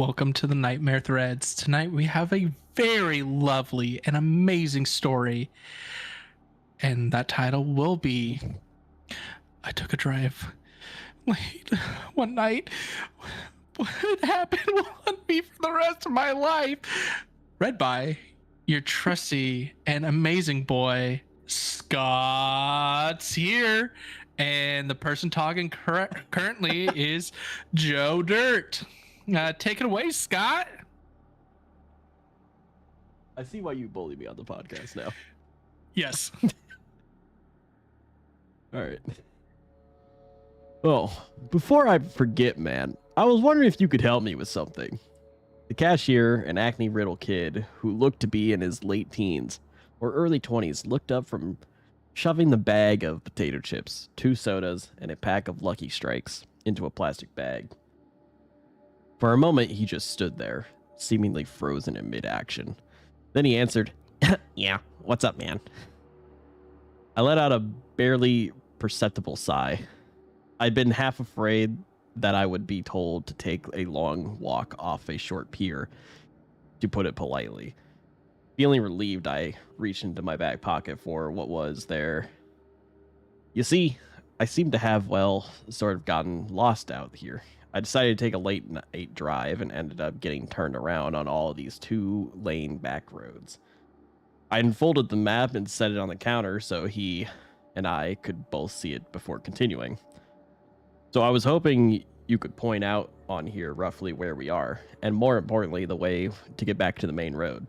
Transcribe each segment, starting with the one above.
Welcome to the Nightmare Threads. Tonight we have a very lovely and amazing story, and that title will be I Took a Drive Late One Night. What happened will haunt me for the rest of my life. Read by your trusty and amazing boy, Scott's here. And the person talking currently is Joe Dirt. Take it away, Scott. I see why you bully me on the podcast now. Yes. All right. Well, before I forget, man, I was wondering if you could help me with something. The cashier, an acne-riddled kid who looked to be in his late teens or early 20s, looked up from shoving the bag of potato chips, 2 sodas, and a pack of Lucky Strikes into a plastic bag. For a moment, he just stood there, seemingly frozen in mid-action. Then he answered, "Yeah, what's up, man?" I let out a barely perceptible sigh. I'd been half afraid that I would be told to take a long walk off a short pier, to put it politely. Feeling relieved, I reached into my back pocket for what was there. You see, I seem to have, sort of gotten lost out here. I decided to take a late night drive and ended up getting turned around on all of these 2-lane back roads. I unfolded the map and set it on the counter so he and I could both see it before continuing. So I was hoping you could point out on here roughly where we are, and more importantly, the way to get back to the main road.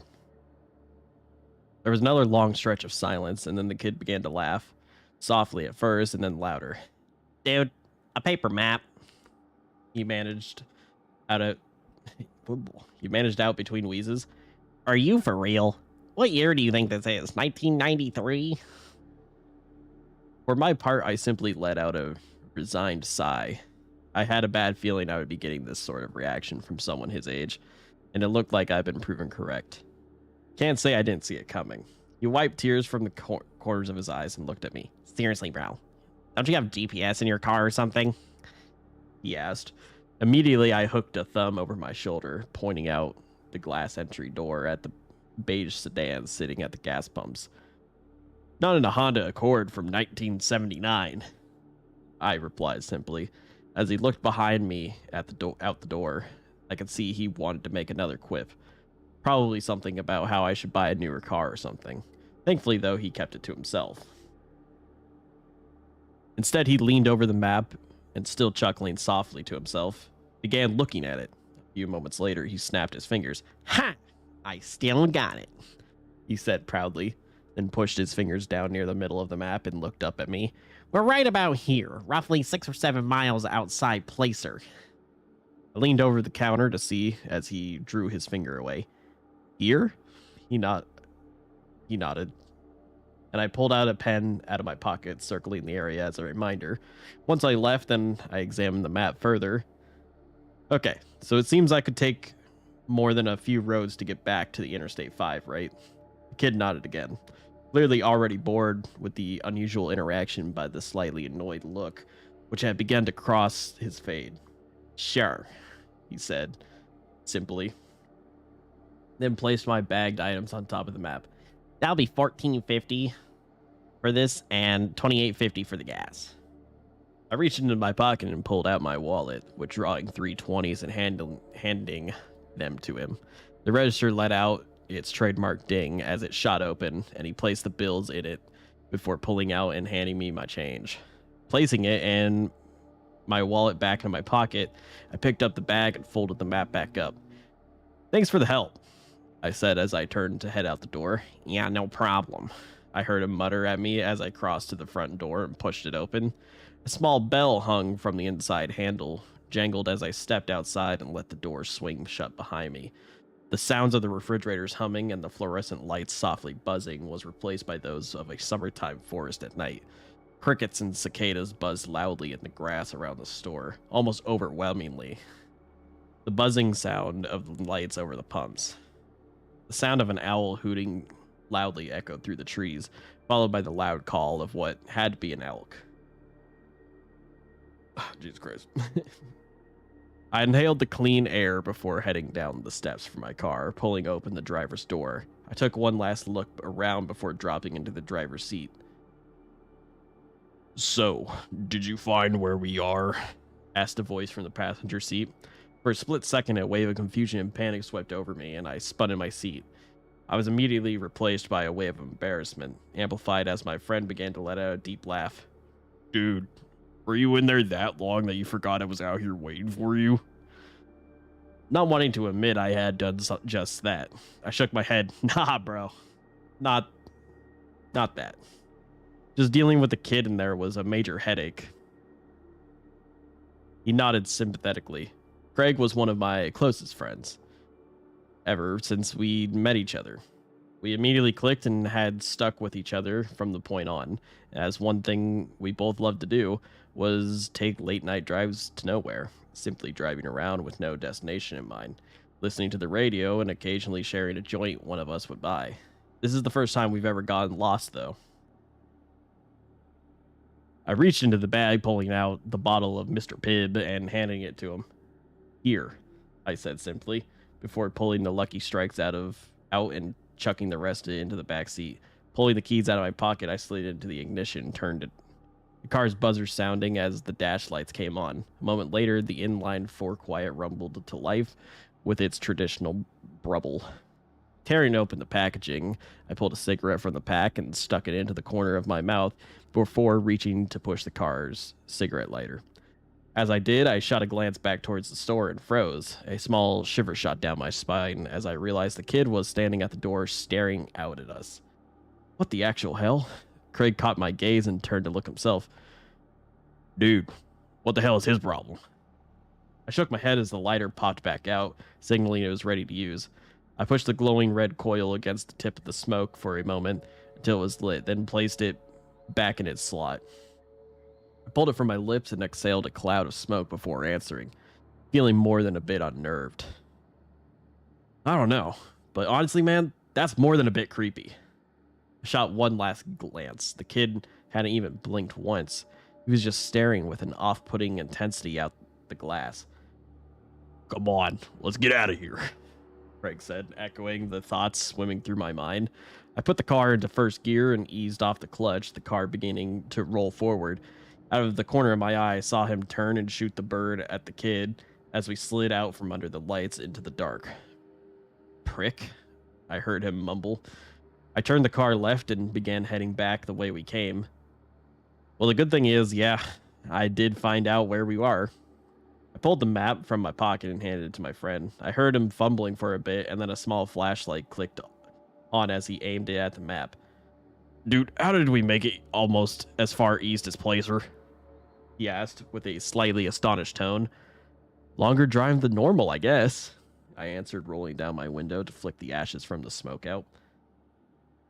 There was another long stretch of silence, and then the kid began to laugh, softly at first and then louder. "Dude, a paper map." He managed out between wheezes. "Are you for real? What year do you think this is? 1993? For my part, I simply let out a resigned sigh. I had a bad feeling I would be getting this sort of reaction from someone his age, and it looked like I'd been proven correct. Can't say I didn't see it coming. He wiped tears from the corners of his eyes and looked at me. "Seriously, bro, don't you have GPS in your car or something?" he asked. Immediately, I hooked a thumb over my shoulder, pointing out the glass entry door at the beige sedan sitting at the gas pumps. "Not in a Honda Accord from 1979, I replied simply. As he looked behind me at the out the door, I could see he wanted to make another quip. Probably something about how I should buy a newer car or something. Thankfully, though, he kept it to himself. Instead, he leaned over the map and, still chuckling softly to himself, began looking at it. A few moments later, he snapped his fingers. "Ha! I still got it," he said proudly, then pushed his fingers down near the middle of the map and looked up at me. "We're right about here, roughly 6 or 7 miles outside Placer." I leaned over the counter to see as he drew his finger away. "Here?" He nodded, and I pulled out a pen out of my pocket, circling the area as a reminder. Once I left, then I examined the map further. "Okay, so it seems I could take more than a few roads to get back to the Interstate 5, right?" The kid nodded again, clearly already bored with the unusual interaction by the slightly annoyed look, which had begun to cross his face. "Sure," he said, simply, then placed my bagged items on top of the map. "That'll be $14.50 for this and $28.50 for the gas." I reached into my pocket and pulled out my wallet, withdrawing 3 20s and handing them to him. The register let out its trademark ding as it shot open, and he placed the bills in it before pulling out and handing me my change. Placing it and my wallet back in my pocket, I picked up the bag and folded the map back up. "Thanks for the help," I said as I turned to head out the door. "Yeah, no problem," I heard him mutter at me as I crossed to the front door and pushed it open. A small bell hung from the inside handle, jangled as I stepped outside and let the door swing shut behind me. The sounds of the refrigerators humming and the fluorescent lights softly buzzing was replaced by those of a summertime forest at night. Crickets and cicadas buzzed loudly in the grass around the store, almost overwhelmingly. The buzzing sound of the lights over the pumps. The sound of an owl hooting loudly echoed through the trees, followed by the loud call of what had to be an elk. Jesus Christ. I inhaled the clean air before heading down the steps from my car, pulling open the driver's door. I took one last look around before dropping into the driver's seat. "So, did you find where we are?" asked a voice from the passenger seat. For a split second, a wave of confusion and panic swept over me, and I spun in my seat. I was immediately replaced by a wave of embarrassment, amplified as my friend began to let out a deep laugh. "Dude, were you in there that long that you forgot I was out here waiting for you?" Not wanting to admit I had done just that, I shook my head. "Nah, bro. Not that. Just dealing with the kid in there was a major headache." He nodded sympathetically. Craig was one of my closest friends ever since we'd met each other. We immediately clicked and had stuck with each other from the point on, as one thing we both loved to do was take late night drives to nowhere, simply driving around with no destination in mind, listening to the radio and occasionally sharing a joint one of us would buy. This is the first time we've ever gotten lost, though. I reached into the bag, pulling out the bottle of Mr. Pibb and handing it to him. "Here," I said simply, before pulling the Lucky Strikes out and chucking the rest into the back seat. Pulling the keys out of my pocket, I slid into the ignition and turned it. The car's buzzer sounding as the dash lights came on. A moment later, the inline four quiet rumbled to life with its traditional brubble. Tearing open the packaging, I pulled a cigarette from the pack and stuck it into the corner of my mouth before reaching to push the car's cigarette lighter. As I did, I shot a glance back towards the store and froze. A small shiver shot down my spine as I realized the kid was standing at the door staring out at us. What the actual hell? Craig caught my gaze and turned to look himself. "Dude, what the hell is his problem?" I shook my head as the lighter popped back out, signaling it was ready to use. I pushed the glowing red coil against the tip of the smoke for a moment until it was lit, then placed it back in its slot. I pulled it from my lips and exhaled a cloud of smoke before answering, feeling more than a bit unnerved. "I don't know, but honestly, man, that's more than a bit creepy." I shot one last glance. The kid hadn't even blinked once. He was just staring with an off-putting intensity out the glass. "Come on, let's get out of here," Craig said, echoing the thoughts swimming through my mind. I put the car into first gear and eased off the clutch, the car beginning to roll forward. Out of the corner of my eye, I saw him turn and shoot the bird at the kid as we slid out from under the lights into the dark. "Prick," I heard him mumble. I turned the car left and began heading back the way we came. Well, the good thing is, yeah, I did find out where we are. I pulled the map from my pocket and handed it to my friend. I heard him fumbling for a bit, and then a small flashlight clicked on as he aimed it at the map. "Dude, how did we make it almost as far east as Placer?" he asked with a slightly astonished tone. "Longer drive than normal, I guess," I answered, rolling down my window to flick the ashes from the smoke out.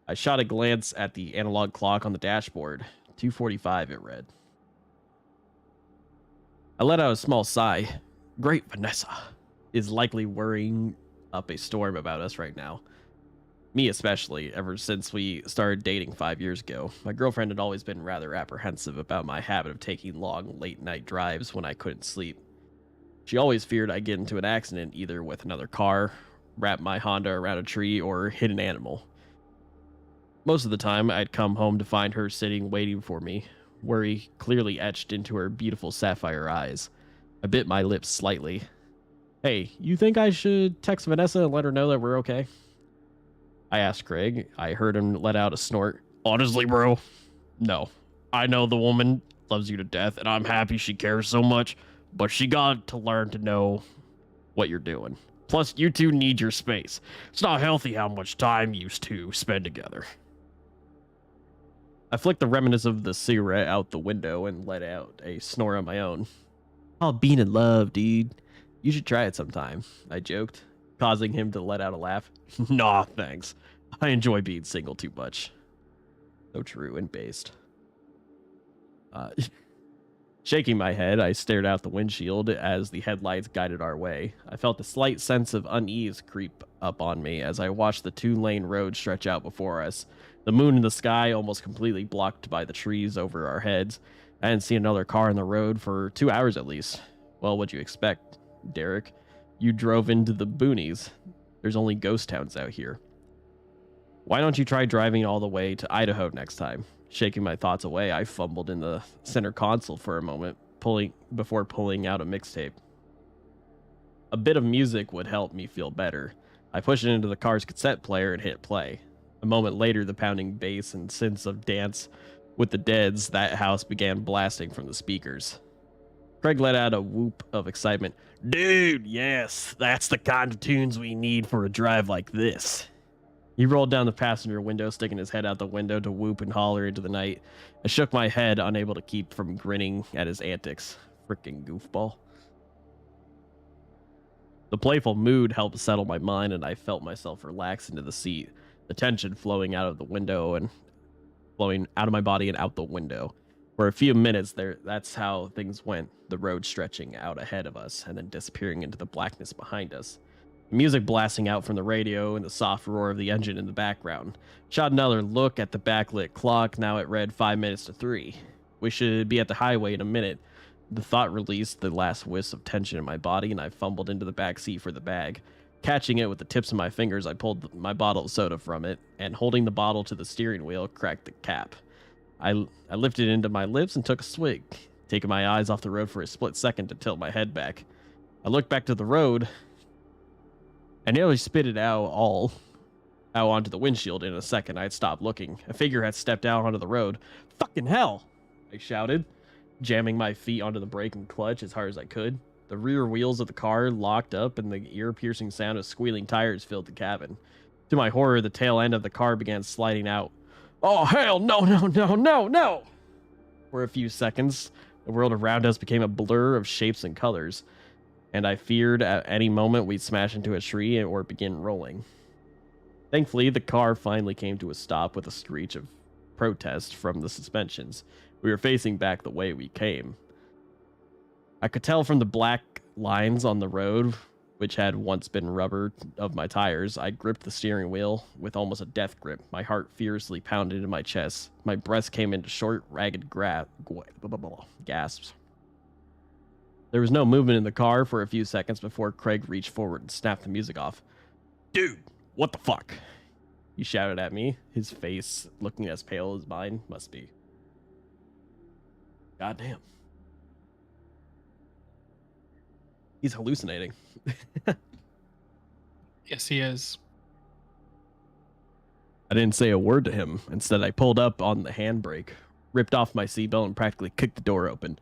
I shot a glance at the analog clock on the dashboard. 2:45 it read. I let out a small sigh. Great Vanessa is likely worrying up a storm about us right now. Me especially, ever since we started dating 5 years ago. My girlfriend had always been rather apprehensive about my habit of taking long, late-night drives when I couldn't sleep. She always feared I'd get into an accident, either with another car, wrap my Honda around a tree, or hit an animal. Most of the time, I'd come home to find her sitting waiting for me, worry clearly etched into her beautiful sapphire eyes. I bit my lips slightly. "Hey, you think I should text Vanessa and let her know that we're okay?" I asked Craig. I heard him let out a snort. "Honestly, bro, no. I know the woman loves you to death, and I'm happy she cares so much, but she got to learn to know what you're doing. Plus, you two need your space. It's not healthy how much time you two spend together." I flicked the remnants of the cigarette out the window and let out a snore on my own. "Oh, being in love, dude. You should try it sometime," I joked, causing him to let out a laugh. "Nah, thanks. I enjoy being single too much." So true and based. Shaking my head, I stared out the windshield as the headlights guided our way. I felt a slight sense of unease creep up on me as I watched the two-lane road stretch out before us. The moon in the sky almost completely blocked by the trees over our heads. I hadn't seen another car on the road for 2 hours at least. Well, what'd you expect? Derek. You drove into the boonies. There's only ghost towns out here. Why don't you try driving all the way to Idaho next time? Shaking my thoughts away, I fumbled in the center console for a moment, before pulling out a mixtape. A bit of music would help me feel better. I pushed it into the car's cassette player and hit play. A moment later, the pounding bass and synths of Dance with the Dead's That House began blasting from the speakers. Craig let out a whoop of excitement. Dude, yes, that's the kind of tunes we need for a drive like this. He rolled down the passenger window, sticking his head out the window to whoop and holler into the night. I shook my head, unable to keep from grinning at his antics. Frickin' goofball. The playful mood helped settle my mind, and I felt myself relax into the seat, the tension flowing out of the window and flowing out of my body and out the window. For a few minutes there, that's how things went, the road stretching out ahead of us and then disappearing into the blackness behind us. The music blasting out from the radio and the soft roar of the engine in the background. Shot another look at the backlit clock. Now it read 5 minutes to 3. We should be at the highway in a minute. The thought released the last wisp of tension in my body, and I fumbled into the back seat for the bag. Catching it with the tips of my fingers, I pulled my bottle of soda from it, and holding the bottle to the steering wheel, cracked the cap. I lifted it into my lips and took a swig, taking my eyes off the road for a split second to tilt my head back. I looked back to the road. I nearly spit it out onto the windshield in a second. I had stopped looking. A figure had stepped out onto the road. Fucking hell! I shouted, jamming my feet onto the brake and clutch as hard as I could. The rear wheels of the car locked up, and the ear-piercing sound of squealing tires filled the cabin. To my horror, the tail end of the car began sliding out. Oh, hell, no, no, no, no, no! For a few seconds, the world around us became a blur of shapes and colors, and I feared at any moment we'd smash into a tree or begin rolling. Thankfully, the car finally came to a stop with a screech of protest from the suspensions. We were facing back the way we came. I could tell from the black lines on the road, which had once been rubber, of my tires. I gripped the steering wheel with almost a death grip. My heart fiercely pounded into my chest. My breath came into short, ragged gasps. There was no movement in the car for a few seconds before Craig reached forward and snapped the music off. Dude, what the fuck? He shouted at me, his face looking as pale as mine must be. Goddamn. He's hallucinating. Yes, he is. I didn't say a word to him. Instead, I pulled up on the handbrake, ripped off my seatbelt, and practically kicked the door open.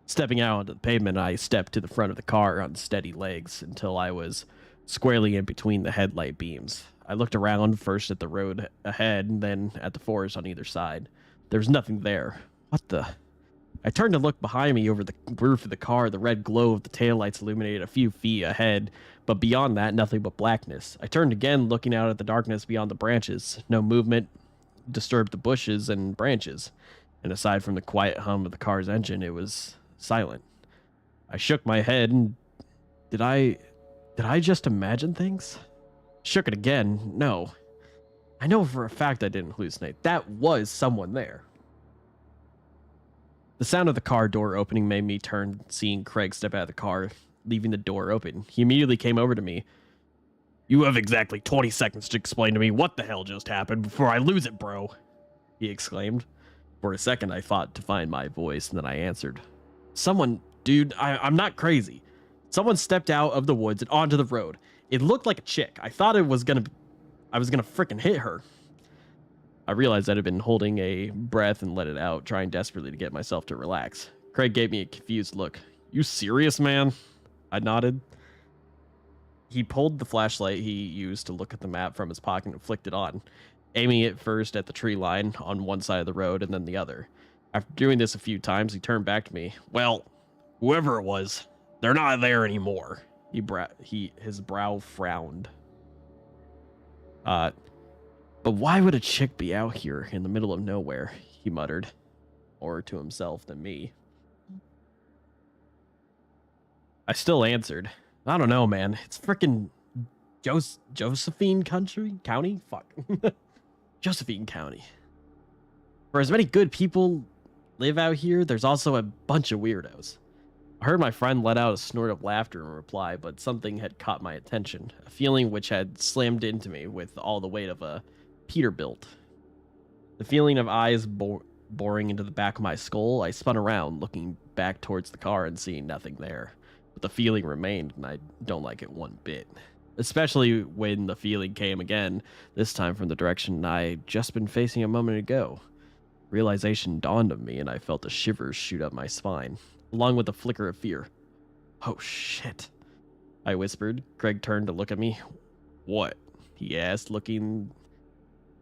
Stepping out onto the pavement, I stepped to the front of the car on steady legs until I was squarely in between the headlight beams. I looked around, first at the road ahead, and then at the forest on either side. There was nothing there. What the... I turned to look behind me over the roof of the car. The red glow of the taillights illuminated a few feet ahead, but beyond that, nothing but blackness. I turned again, looking out at the darkness beyond the branches. No movement disturbed the bushes and branches, and aside from the quiet hum of the car's engine, it was silent. I shook my head, and did I just imagine things? Shook it again. No. I know for a fact I didn't hallucinate. That was someone there. The sound of the car door opening made me turn, seeing Craig step out of the car, leaving the door open. He immediately came over to me. You have exactly 20 seconds to explain to me what the hell just happened before I lose it, bro, he exclaimed. For a second, I fought to find my voice, and then I answered. Someone, dude, I'm not crazy. Someone stepped out of the woods and onto the road. It looked like a chick. I thought I was gonna frickin' hit her. I realized I'd been holding a breath and let it out, trying desperately to get myself to relax. Craig gave me a confused look. You serious, man? I nodded. He pulled the flashlight he used to look at the map from his pocket and flicked it on, aiming it first at the tree line on one side of the road and then the other. After doing this a few times, he turned back to me. Well, whoever it was, they're not there anymore. His brow frowned. But why would a chick be out here in the middle of nowhere? He muttered, more to himself than me. I still answered. I don't know, man. It's frickin' Josephine County? Fuck. Josephine County. For as many good people live out here, there's also a bunch of weirdos. I heard my friend let out a snort of laughter in reply, but something had caught my attention, a feeling which had slammed into me with all the weight of a Peterbilt. The feeling of eyes boring into the back of my skull, I spun around, looking back towards the car and seeing nothing there. But the feeling remained, and I don't like it one bit. Especially when the feeling came again, this time from the direction I'd just been facing a moment ago. Realization dawned on me, and I felt the shivers shoot up my spine, along with a flicker of fear. "Oh, shit," I whispered. Craig turned to look at me. "What?" he asked,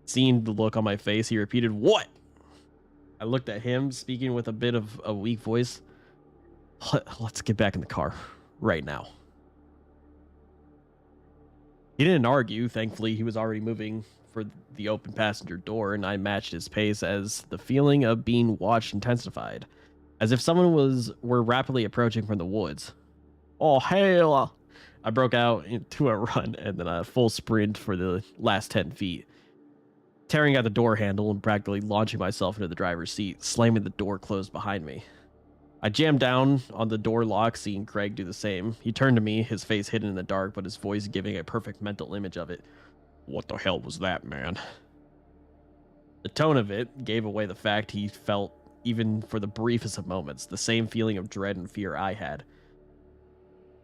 Seeing the look on my face, he repeated, "What?" I looked at him, speaking with a bit of a weak voice. "Let's get back in the car, right now." He didn't argue. Thankfully, he was already moving for the open passenger door, and I matched his pace as the feeling of being watched intensified, as if someone were rapidly approaching from the woods. "Oh, hell!" I broke out into a run and then a full sprint for the last 10 feet, tearing at the door handle and practically launching myself into the driver's seat, slamming the door closed behind me. I jammed down on the door lock, seeing Craig do the same. He turned to me, his face hidden in the dark, but his voice giving a perfect mental image of it. "What the hell was that, man?" The tone of it gave away the fact he felt, even for the briefest of moments, the same feeling of dread and fear I had.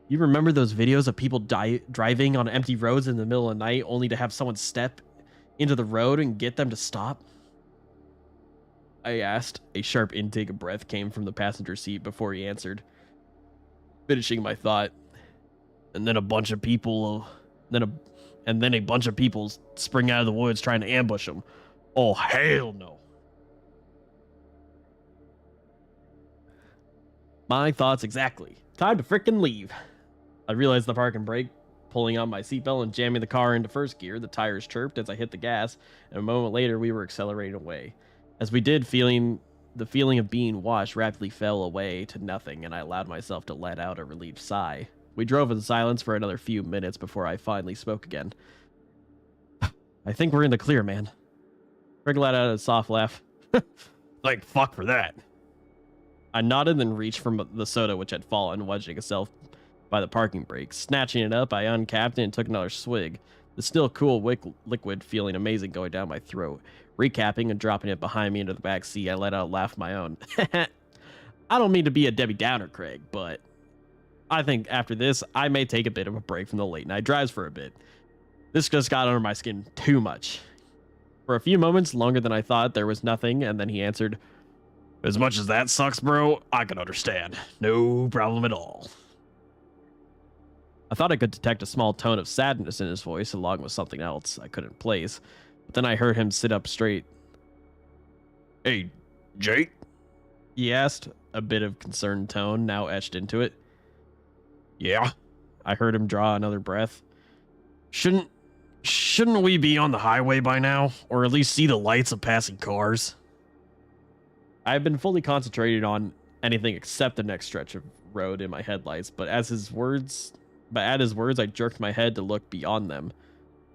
"You remember those videos of people driving on empty roads in the middle of the night only to have someone step into the road and get them to stop?" I asked. A sharp intake of breath came from the passenger seat before he answered, finishing my thought. "And then a bunch of people, and then a bunch of people spring out of the woods trying to ambush them. Oh, hell no." My thoughts exactly. Time to frickin' leave. I realized the parking brake, pulling on my seatbelt and jamming the car into first gear. The tires chirped as I hit the gas, and a moment later we were accelerating away. As we did, the feeling of being watched rapidly fell away to nothing, and I allowed myself to let out a relieved sigh. We drove in silence for another few minutes before I finally spoke again. "I think we're in the clear, man." Craig let out a soft laugh. "Thank fuck for that." I nodded and reached for the soda which had fallen, wedging itself by the parking brake. Snatching it up, I uncapped it and took another swig, the still cool liquid feeling amazing going down my throat. Recapping and dropping it behind me into the back seat, I let out a laugh of my own. "I don't mean to be a Debbie Downer, Craig, but I think after this, I may take a bit of a break from the late night drives for a bit. This just got under my skin too much." For a few moments, longer than I thought, there was nothing, and then he answered, "As much as that sucks, bro, I can understand. No problem at all." I thought I could detect a small tone of sadness in his voice, along with something else I couldn't place, but then I heard him sit up straight. "Hey, Jake?" he asked, a bit of concerned tone now etched into it. "Yeah?" I heard him draw another breath. Shouldn't we be on the highway by now? Or at least see the lights of passing cars?" I have been fully concentrated on anything except the next stretch of road in my headlights, but at his words, I jerked my head to look beyond them.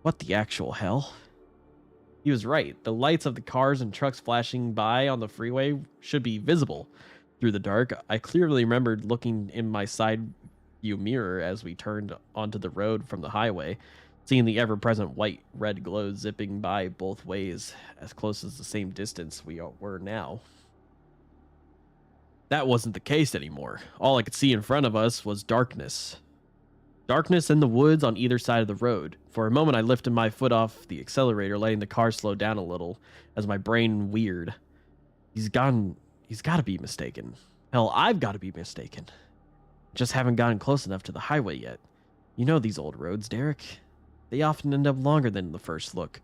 What the actual hell? He was right. The lights of the cars and trucks flashing by on the freeway should be visible through the dark. I clearly remembered looking in my side view mirror as we turned onto the road from the highway, seeing the ever-present white-red glow zipping by both ways, as close as the same distance we were now. That wasn't the case anymore. All I could see in front of us was darkness. Darkness in the woods on either side of the road. For a moment, I lifted my foot off the accelerator, letting the car slow down a little, as my brain weird. He's got to be mistaken. Hell, I've got to be mistaken. Just haven't gotten close enough to the highway yet. You know these old roads, Derek. They often end up longer than the first look.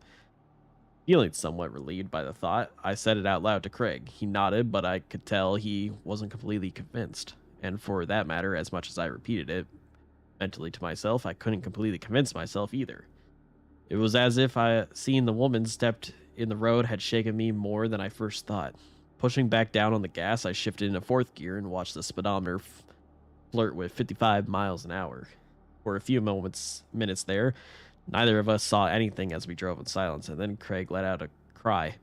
Feeling somewhat relieved by the thought, I said it out loud to Craig. He nodded, but I could tell he wasn't completely convinced. And for that matter, as much as I repeated it mentally to myself, I couldn't completely convince myself either. It was as if seeing the woman stepped in the road had shaken me more than I first thought. Pushing back down on the gas, I shifted into fourth gear and watched the speedometer flirt with 55 miles an hour. For a few minutes there, neither of us saw anything as we drove in silence, and then Craig let out a cry.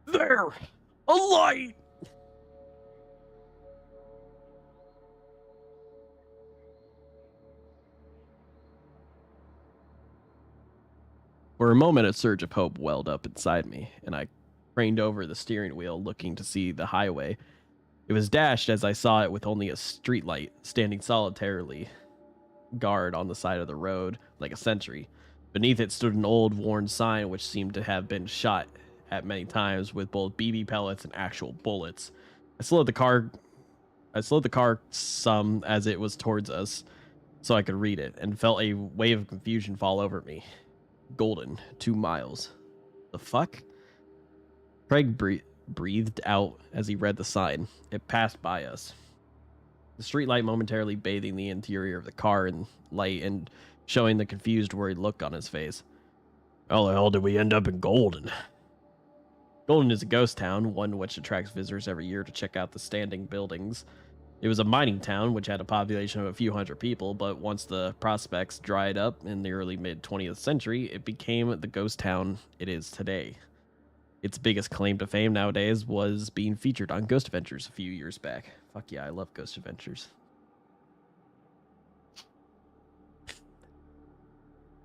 "There! A light!" For a moment, a surge of hope welled up inside me, and I craned over the steering wheel, looking to see the highway. It was dashed as I saw it with only a streetlight standing solitarily guard on the side of the road like a sentry. Beneath it stood an old, worn sign which seemed to have been shot at many times with both BB pellets and actual bullets. I slowed the car some as it was towards us so I could read it, and felt a wave of confusion fall over me. Golden, 2 miles. The fuck? Craig breathed out as he read the sign. It passed by us. The streetlight momentarily bathing the interior of the car in light and showing the confused, worried look on his face. How the hell did we end up in Golden? Golden is a ghost town, one which attracts visitors every year to check out the standing buildings. It was a mining town which had a population of a few hundred people, but once the prospects dried up in the early mid-20th century, it became the ghost town it is today. Its biggest claim to fame nowadays was being featured on Ghost Adventures a few years back. Fuck yeah, I love Ghost Adventures.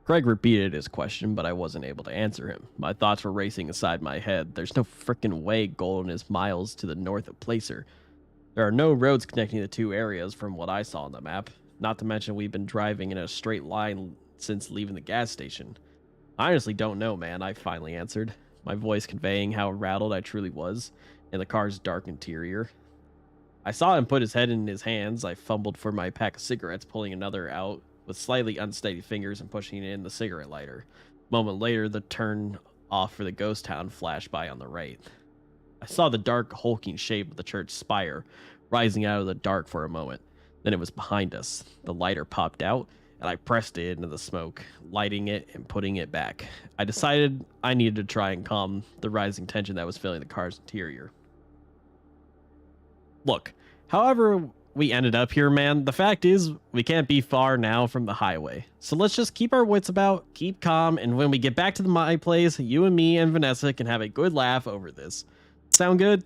Craig repeated his question, but I wasn't able to answer him. My thoughts were racing inside my head. There's no frickin' way Golden is miles to the north of Placer. There are no roads connecting the two areas from what I saw on the map. Not to mention we've been driving in a straight line since leaving the gas station. I honestly don't know, man, I finally answered, my voice conveying how rattled I truly was in the car's dark interior. I saw him put his head in his hands. I fumbled for my pack of cigarettes, pulling another out with slightly unsteady fingers and pushing in the cigarette lighter. A moment later, the turn off for the ghost town flashed by on the right. I saw the dark, hulking shape of the church spire rising out of the dark for a moment. Then it was behind us. The lighter popped out, and I pressed it into the smoke, lighting it and putting it back. I decided I needed to try and calm the rising tension that was filling the car's interior. Look, however we ended up here, man, the fact is we can't be far now from the highway. So let's just keep our wits about, keep calm, and when we get back to my place, you and me and Vanessa can have a good laugh over this. Sound good?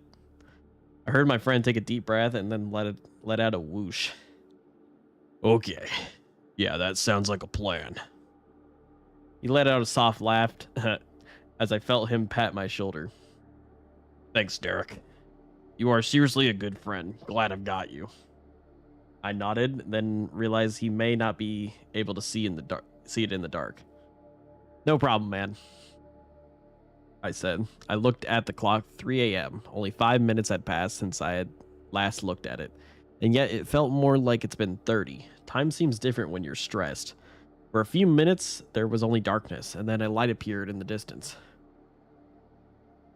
I heard my friend take a deep breath and then let out a whoosh. Okay. Yeah, that sounds like a plan. He let out a soft laugh as I felt him pat my shoulder. Thanks, Derek. You are seriously a good friend. Glad I've got you. I nodded, then realized he may not be able to see it in the dark. No problem, man, I said. I looked at the clock. 3 a.m. Only 5 minutes had passed since I had last looked at it, and yet it felt more like it's been 30. Time seems different when you're stressed. For a few minutes, there was only darkness, and then a light appeared in the distance.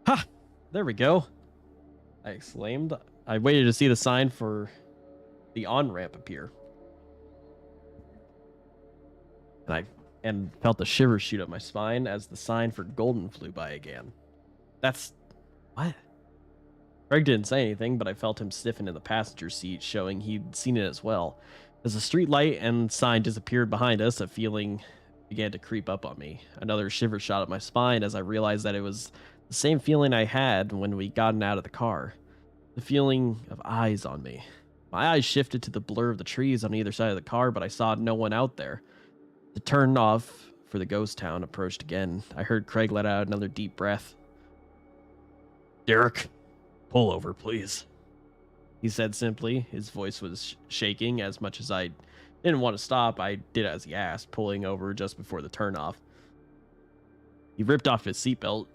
Ha! There we go, I exclaimed. I waited to see the sign for the on-ramp appear, and felt a shiver shoot up my spine as the sign for Golden flew by again. That's... what? Greg didn't say anything, but I felt him stiffen in the passenger seat, showing he'd seen it as well. As the street light and sign disappeared behind us, a feeling began to creep up on me. Another shiver shot up my spine as I realized that it was the same feeling I had when we gotten out of the car. The feeling of eyes on me. My eyes shifted to the blur of the trees on either side of the car, but I saw no one out there. The turn off for the ghost town approached again. I heard Craig let out another deep breath. Derek, pull over, please, he said simply. His voice was shaking. As much as I didn't want to stop, I did as he asked, pulling over just before the turnoff. He ripped his seatbelt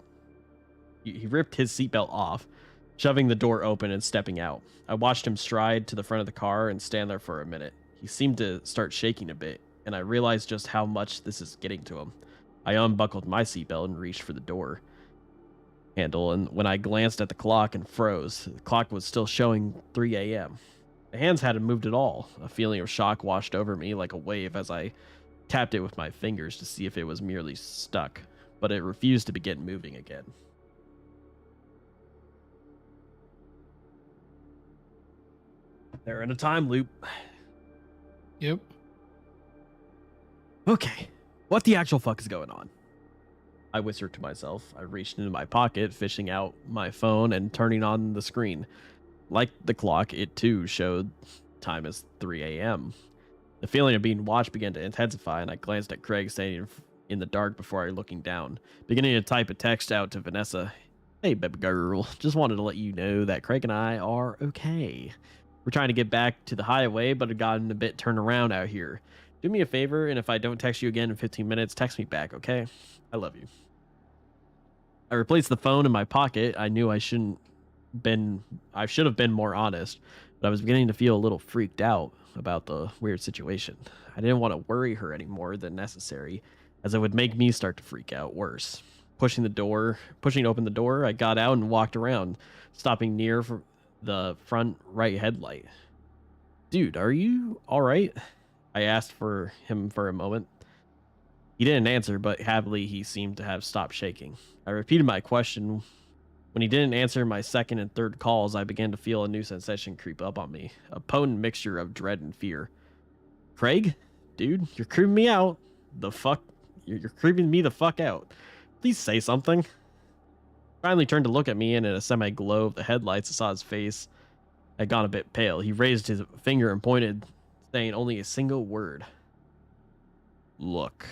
off, shoving the door open and stepping out. I watched him stride to the front of the car and stand there for a minute. He seemed to start shaking a bit, and I realized just how much this is getting to him. I unbuckled my seatbelt and reached for the door handle, and when I glanced at the clock and froze, the clock was still showing 3 a.m. The hands hadn't moved at all. A feeling of shock washed over me like a wave as I tapped it with my fingers to see if it was merely stuck, but it refused to begin moving again. They're in a time loop. Yep. Okay, what the actual fuck is going on? I whispered to myself. I reached into my pocket, fishing out my phone and turning on the screen. Like the clock, it too showed time as 3 a.m. The feeling of being watched began to intensify, and I glanced at Craig standing in the dark before looking down, beginning to type a text out to Vanessa. Hey, baby girl, just wanted to let you know that Craig and I are okay. We're trying to get back to the highway, but have gotten a bit turned around out here. Do me a favor, and if I don't text you again in 15 minutes, text me back, okay? I love you. I replaced the phone in my pocket. I knew I should have been more honest, but I was beginning to feel a little freaked out about the weird situation. I didn't want to worry her any more than necessary, as it would make me start to freak out worse. Pushing open the door, I got out and walked around, stopping near the front right headlight. Dude, are you all right? I asked for him for a moment. He didn't answer, but happily he seemed to have stopped shaking. I repeated my question. When he didn't answer my second and third calls, I began to feel a new sensation creep up on me, a potent mixture of dread and fear. Craig? Dude, you're creeping me out. The fuck? You're creeping me the fuck out. Please say something. Finally turned to look at me, and in a semi-glow of the headlights, I saw his face had gone a bit pale. He raised his finger and pointed, saying only a single word. Look.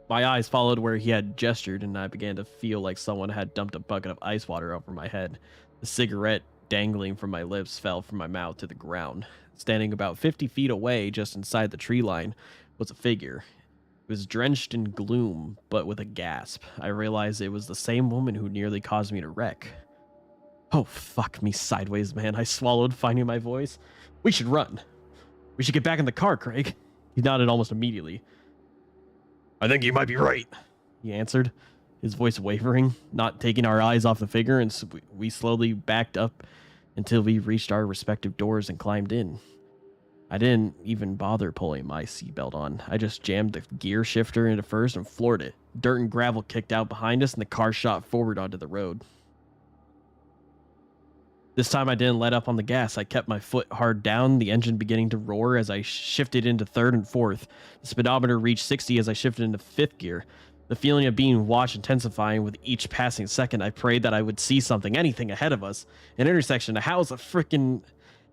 My eyes followed where he had gestured, and I began to feel like someone had dumped a bucket of ice water over my head. The cigarette dangling from my lips fell from my mouth to the ground. Standing about 50 feet away, just inside the tree line, was a figure. It was drenched in gloom, but with a gasp. I realized it was the same woman who nearly caused me to wreck. Oh, fuck me sideways, man. I swallowed, finding my voice. We should run. We should get back in the car, Craig. He nodded almost immediately. I think you might be right, he answered, his voice wavering, not taking our eyes off the figure, and we slowly backed up until we reached our respective doors and climbed in. I didn't even bother pulling my seatbelt on. I just jammed the gear shifter into first and floored it. Dirt and gravel kicked out behind us, and the car shot forward onto the road. This time I didn't let up on the gas. I kept my foot hard down, the engine beginning to roar as I shifted into third and fourth. The speedometer reached 60 as I shifted into fifth gear. The feeling of being watched intensifying with each passing second. I prayed that I would see something, anything ahead of us. An intersection, a house, a freaking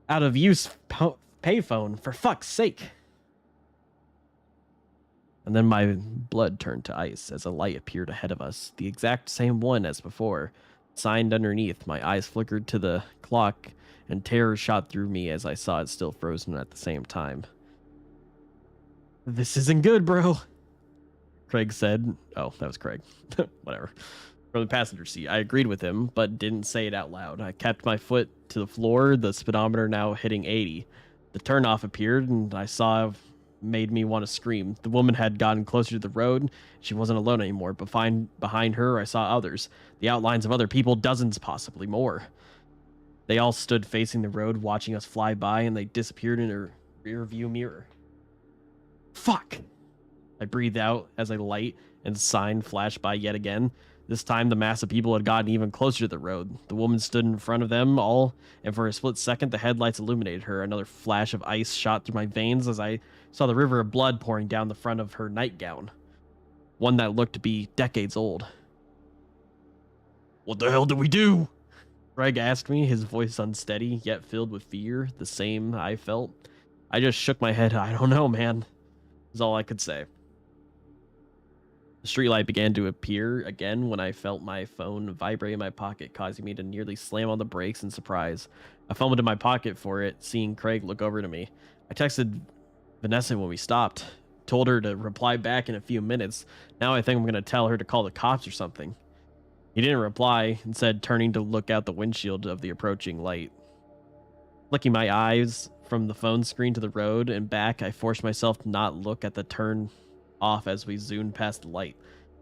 out of use payphone, for fuck's sake. And then my blood turned to ice as a light appeared ahead of us, the exact same one as before. Signed underneath, my eyes flickered to the clock, and terror shot through me as I saw it still frozen at the same time. This isn't good, bro, Craig said. Oh, that was Craig. Whatever. From the passenger seat, I agreed with him, but didn't say it out loud. I kept my foot to the floor, the speedometer now hitting 80. The turnoff appeared, and I saw made me want to scream. The woman had gotten closer to the road. She wasn't alone anymore, but behind her, I saw others. The outlines of other people, dozens, possibly more. They all stood facing the road, watching us fly by, and they disappeared in a rear view mirror. Fuck! I breathed out as a light and sign flashed by yet again. This time, the mass of people had gotten even closer to the road. The woman stood in front of them all, and for a split second, the headlights illuminated her. Another flash of ice shot through my veins as I saw the river of blood pouring down the front of her nightgown. One that looked to be decades old. What the hell did we do? Greg asked me, his voice unsteady, yet filled with fear, the same I felt. I just shook my head. I don't know, man, is all I could say. The streetlight began to appear again when I felt my phone vibrate in my pocket, causing me to nearly slam on the brakes in surprise. I fumbled in my pocket for it, seeing Craig look over to me. I texted Vanessa when we stopped, told her to reply back in a few minutes. Now I think I'm going to tell her to call the cops or something. He didn't reply, instead turning to look out the windshield of the approaching light. Flicking my eyes from the phone screen to the road and back, I forced myself to not look at the turn off as we zoomed past the light.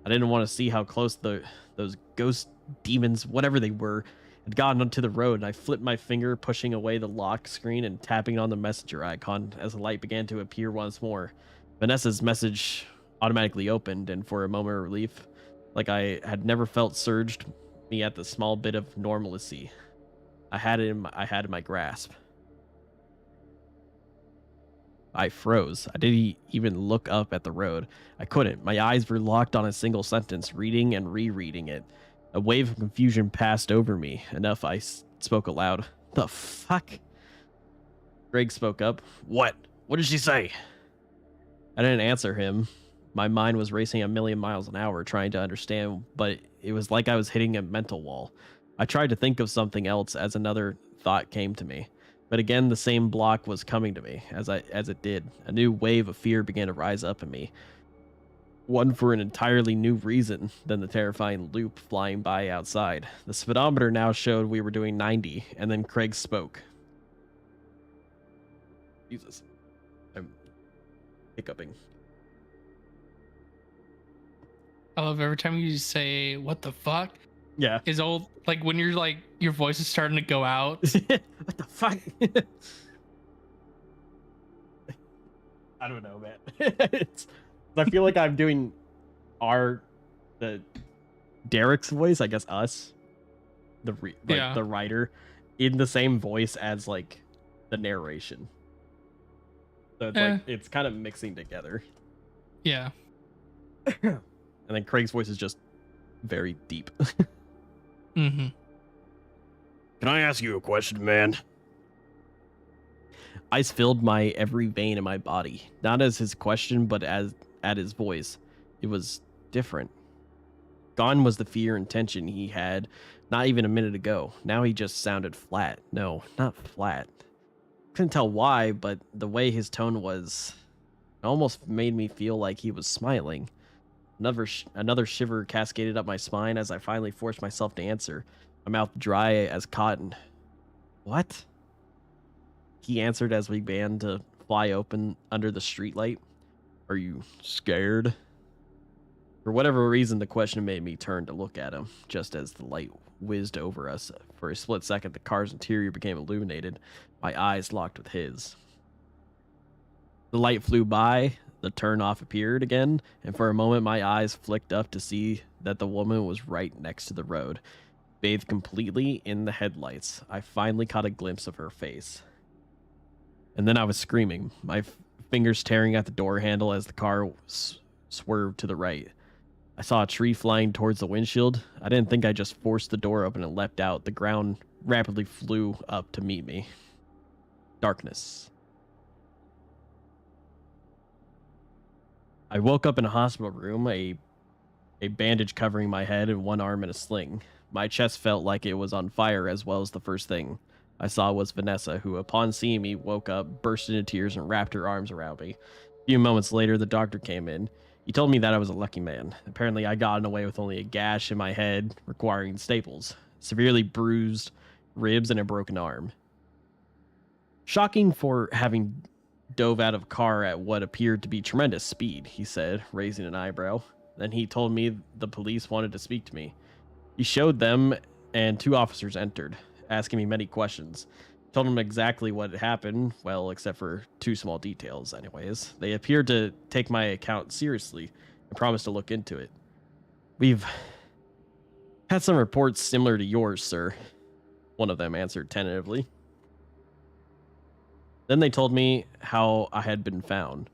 I didn't want to see how close those ghost demons, whatever they were, had gotten onto the road, and I flipped my finger, pushing away the lock screen and tapping on the messenger icon as the light began to appear once more. Vanessa's message automatically opened, and for a moment of relief, like I had never felt, surged me at the small bit of normalcy I had in my grasp. I froze. I didn't even look up at the road. I couldn't. My eyes were locked on a single sentence, reading and rereading it. A wave of confusion passed over me. Enough, I spoke aloud. The fuck? Greg spoke up. What? What did she say? I didn't answer him. My mind was racing a million miles an hour trying to understand, but it was like I was hitting a mental wall. I tried to think of something else as another thought came to me. But again, the same block was coming to me as it did. A new wave of fear began to rise up in me. One for an entirely new reason than the terrifying loop flying by outside. The speedometer now showed we were doing 90, and then Craig spoke. Jesus. I'm hiccuping. I love every time you say "what the fuck." Yeah. Is old like when you're like your voice is starting to go out. What the fuck? I don't know, man. I feel like I'm doing the Derek's voice, I guess us, the writer, in the same voice as like the narration. So it's like it's kind of mixing together. Yeah. And then Craig's voice is just very deep. Mm-hmm. Can I ask you a question, man? Ice filled my every vein in my body, not as his question, but as at his voice. It was different. Gone was the fear and tension he had not even a minute ago. Now he just sounded flat. No, not flat. Couldn't tell why, but the way his tone was almost made me feel like he was smiling. Another shiver cascaded up my spine as I finally forced myself to answer, my mouth dry as cotton. What? He answered as we began to fly open under the streetlight. Are you scared? For whatever reason, the question made me turn to look at him, just as the light whizzed over us. For a split second, the car's interior became illuminated. My eyes locked with his. The light flew by, the turn-off appeared again, and for a moment my eyes flicked up to see that the woman was right next to the road, bathed completely in the headlights. I finally caught a glimpse of her face. And then I was screaming, my fingers tearing at the door handle as the car swerved to the right. I saw a tree flying towards the windshield. I didn't think I just forced the door open and leapt out. The ground rapidly flew up to meet me. Darkness. I woke up in a hospital room, a bandage covering my head and one arm in a sling. My chest felt like it was on fire, as well as the first thing I saw was Vanessa, who, upon seeing me, woke up, burst into tears, and wrapped her arms around me. A few moments later, the doctor came in. He told me that I was a lucky man. Apparently, I'd gotten away with only a gash in my head, requiring staples, severely bruised ribs, and a broken arm. Shocking for having dove out of a car at what appeared to be tremendous speed, he said, raising an eyebrow. Then he told me the police wanted to speak to me. He showed them, and 2 officers entered, asking me many questions. Told them exactly what had happened, well, except for 2 small details, anyways. They appeared to take my account seriously and promised to look into it. We've had some reports similar to yours, sir, one of them answered tentatively. Then they told me how I had been found.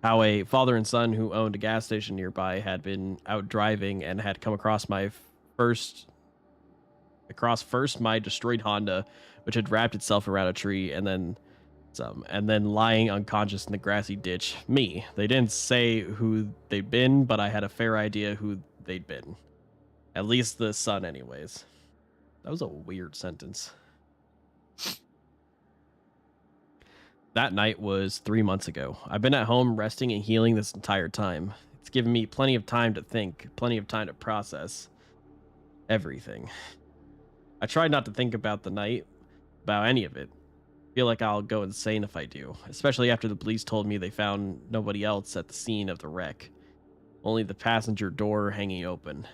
How a father and son who owned a gas station nearby had been out driving and had come across first my destroyed Honda, which had wrapped itself around a tree, and then lying unconscious in the grassy ditch. Me. They didn't say who they'd been, but I had a fair idea who they'd been. At least the son, anyways. That was a weird sentence. That night was 3 months ago. I've been at home resting and healing this entire time. It's given me plenty of time to think, plenty of time to process everything. I tried not to think about the night, about any of it. I feel like I'll go insane if I do, especially after the police told me they found nobody else at the scene of the wreck. Only the passenger door hanging open.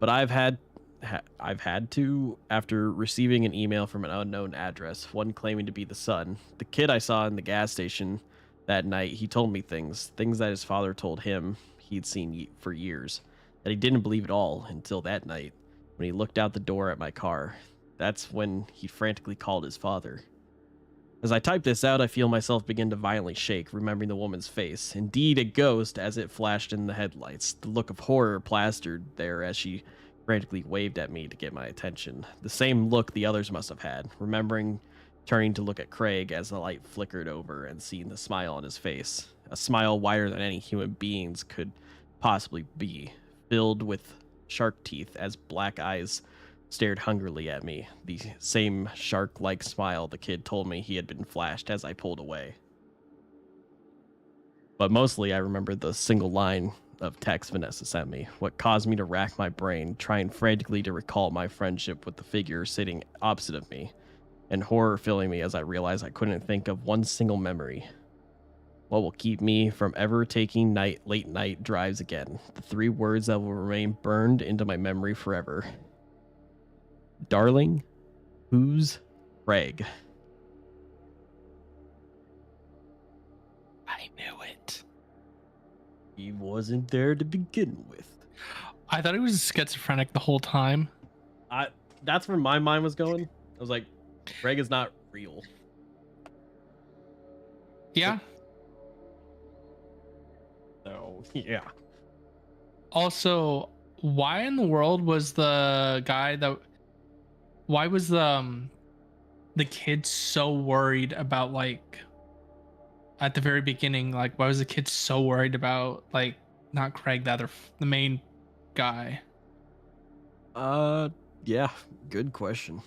But I've had to, after receiving an email from an unknown address, one claiming to be the son. The kid I saw in the gas station that night, he told me things that his father told him he'd seen for years, that he didn't believe at all until that night, when he looked out the door at my car. That's when he frantically called his father. As I type this out, I feel myself begin to violently shake, remembering the woman's face. Indeed, a ghost as it flashed in the headlights, the look of horror plastered there as she frantically waved at me to get my attention. The same look the others must have had, remembering turning to look at Craig as the light flickered over and seeing the smile on his face. a smile wider than any human beings could possibly be, filled with shark teeth as black eyes stared hungrily at me, the same shark-like smile the kid told me he had been flashed as I pulled away. But mostly I remember the single line of text Vanessa sent me, what caused me to rack my brain, trying frantically to recall my friendship with the figure sitting opposite of me, and horror filling me as I realized I couldn't think of one single memory. What will keep me from ever taking late night drives again? The 3 words that will remain burned into my memory forever. Darling, who's Craig? I knew it. He wasn't there to begin with. I thought he was schizophrenic the whole time. That's where my mind was going. I was like, Craig is not real. Yeah. So, yeah. Also, why in the world was the guy that? Why was the kid so worried about, like, at the very beginning? Like, why was the kid so worried about, like, not Craig, the main guy? Yeah, good question.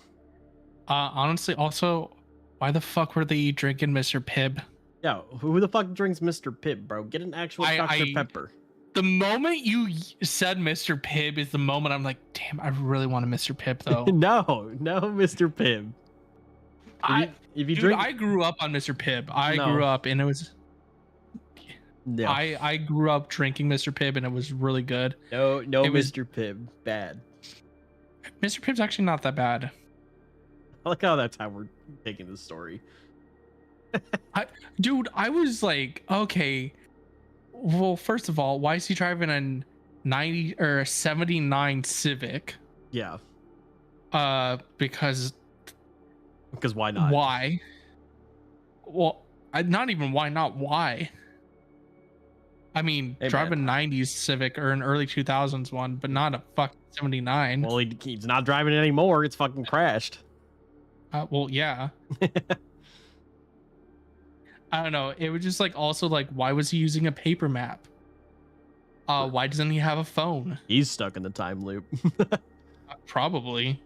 Honestly, also, why the fuck were they drinking Mr. Pibb? Yeah, who the fuck drinks Mr. Pibb, bro? Get an actual Dr. Pepper. The moment you said Mr. Pibb is the moment I'm like, damn, I really want a Mr. Pibb though. no, Mr. Pibb. If you drink, I grew up on Mr. Pibb. I No. grew up and it was. no, I grew up drinking Mr. Pibb and it was really good. no, it was- Mr. Pibb, bad. Mr. Pibb's actually not that bad. I like how that's how we're taking the story. Dude, I was like, okay, well, first of all, why is he driving a 90 or a 79 Civic? Yeah, Because why not? why? Well, not even why not, why? I mean, Hey, drive a man. 90s Civic or an early 2000s one, but not a fucking 79. Well, he's not driving it anymore. It's fucking crashed. Well, yeah. I don't know. It was just like, also like, why was he using a paper map? Why doesn't he have a phone? He's stuck in the time loop. Probably.